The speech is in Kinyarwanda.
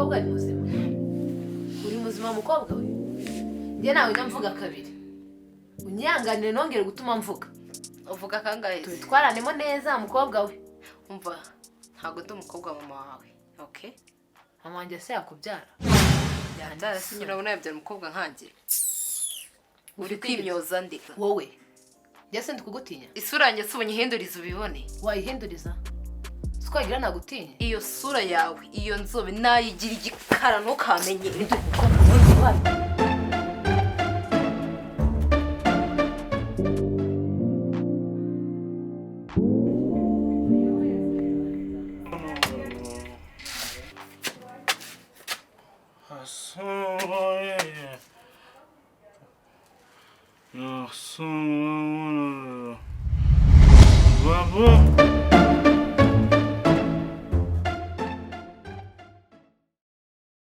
umukobwa ari muzima. Uri muzima umukobwa we? Njye nawe nyamvuga kabiri. Unyanganire nongere gutuma mvuga. Uvuga kangahe? Twaranemo neza umukobwa we. Umva, ntago ndi umukobwa mama wawe. Okay? Mama wanjye se yakubyara. Yabyara sinyura ubona yabyara umukobwa nkanjye. Uri kwimyoza ndi. Wowe. Jese ndikugutinya. Isura yanjye subonye ihinduriza ubibone. Wayihinduriza? Twagira nagutinya. Iyo sura yawe, iyo nzobe nayigira igikara ntukamenye. Babu.